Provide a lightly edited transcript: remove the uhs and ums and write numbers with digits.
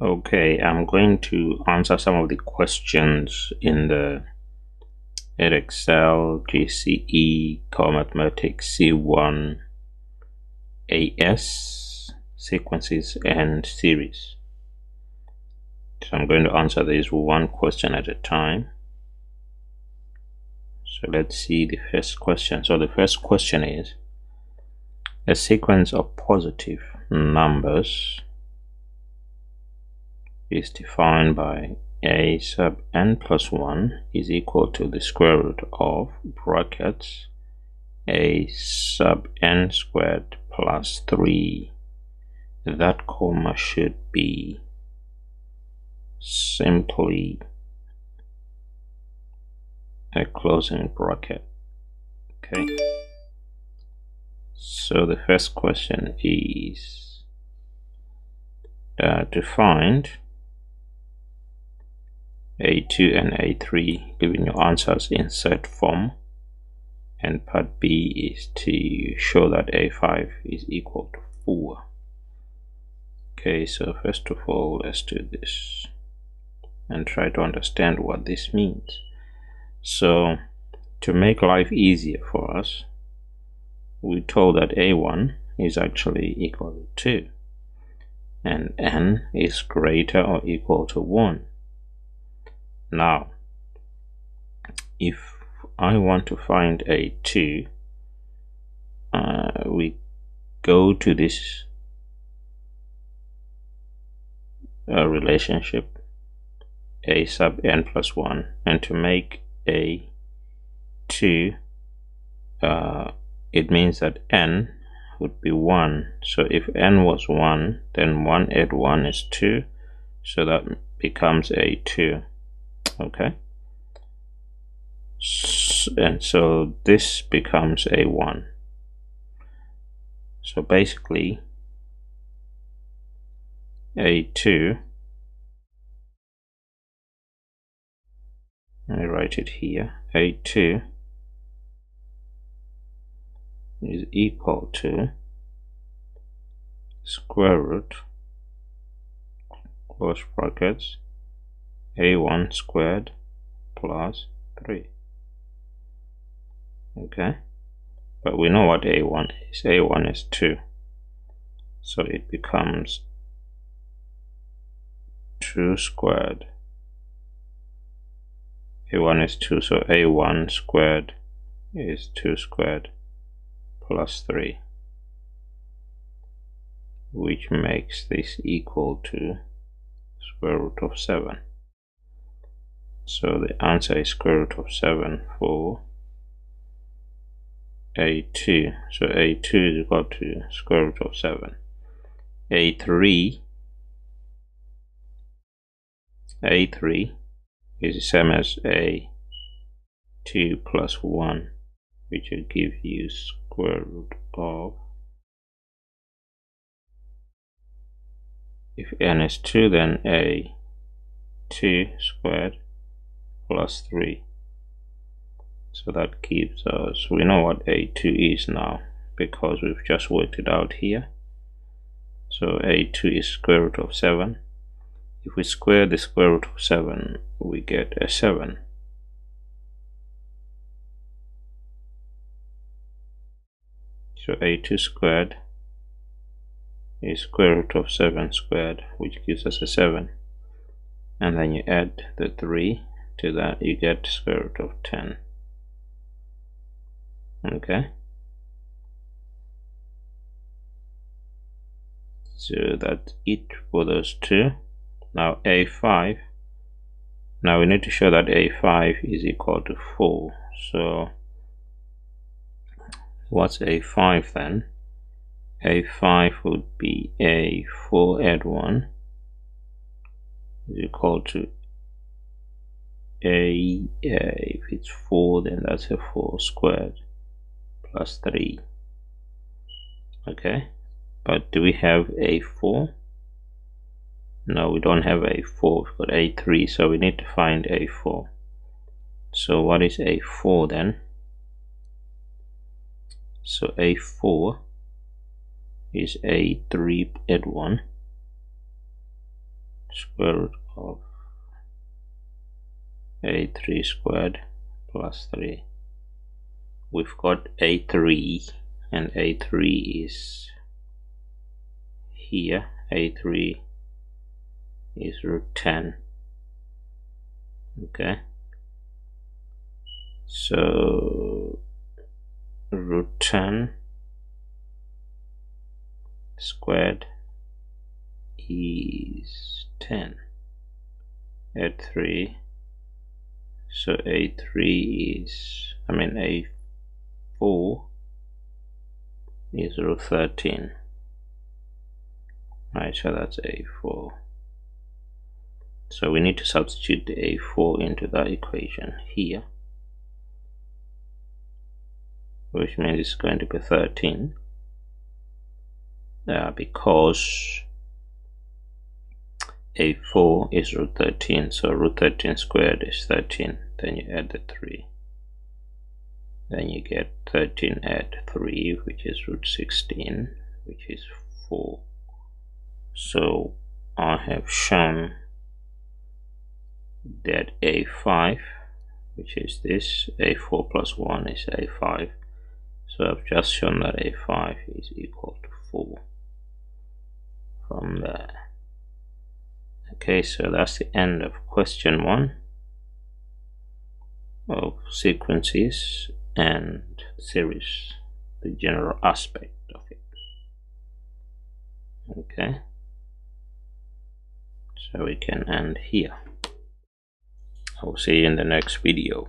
Okay, I'm going to answer some of the questions in the Edexcel GCE Core Mathematics C1 AS sequences and series. So I'm going to answer these one question at a time. So let's see the first question. So the first question is, a sequence of positive numbers is defined by a sub n plus 1 is equal to the square root of brackets a sub n squared plus 3. That comma should be simply a closing bracket. Okay, so the first question is to find A2 and A3, giving your answers in set form, and part B is to show that A5 is equal to 4. Okay, so first of all, let's do this and try to understand what this means. So to make life easier for us, we told that A1 is actually equal to 2 and n is greater or equal to 1. Now, if I want to find A2, we go to this relationship a sub n plus 1, and to make A2, it means that n would be 1. So if n was 1, then 1 add 1 is 2, so that becomes A2. Okay, and so this becomes A1. So basically A2, I write it here, A2 is equal to square root, close brackets, A1 squared plus 3. Okay, but we know what A1 is. A1 is 2, so it becomes 2 squared. A1 is 2, so A1 squared is 2 squared plus 3, which makes this equal to square root of 7. So the answer is square root of 7 for A2. So A2 is equal to square root of 7. A3 is the same as A2 plus 1, which will give you square root of, if n is 2, then A2 squared plus 3. So that gives us, we know what A2 is now because we've just worked it out here. So A2 is square root of 7. If we square the square root of 7, we get a 7. So A2 squared is square root of 7 squared, which gives us a 7. And then you add the 3 to that, you get square root of 10. Okay, so that's it for those two. Now A5, now we need to show that A5 is equal to 4. So what's A5 then? A5 would be A4 add 1 is equal to if it's 4, then that's a 4 squared plus 3. Okay, but do we have A4? No, we don't have A4, we've got A3, so we need to find A4. So what is A4 then? So A4 is A3 add 1. square root of a3 squared plus 3. We've got a3, and a3 is here. a3 is root 10. Okay, so root 10 squared is 10. Add 3, so a3 is, a4 is root 13. Right, so that's a4. So we need to substitute the a4 into that equation here, which means it's going to be 13, because a4 is root 13, so root 13 squared is 13. Then you add the 3, then you get 13 add 3, which is root 16, which is 4. So I have shown that a5, which is this, a4 plus 1 is a5, so I've just shown that a5 is equal to 4 from there. Okay, so that's the end of question 1 of sequences and series, the general aspect of it. Okay, so we can end here. I will see you in the next video.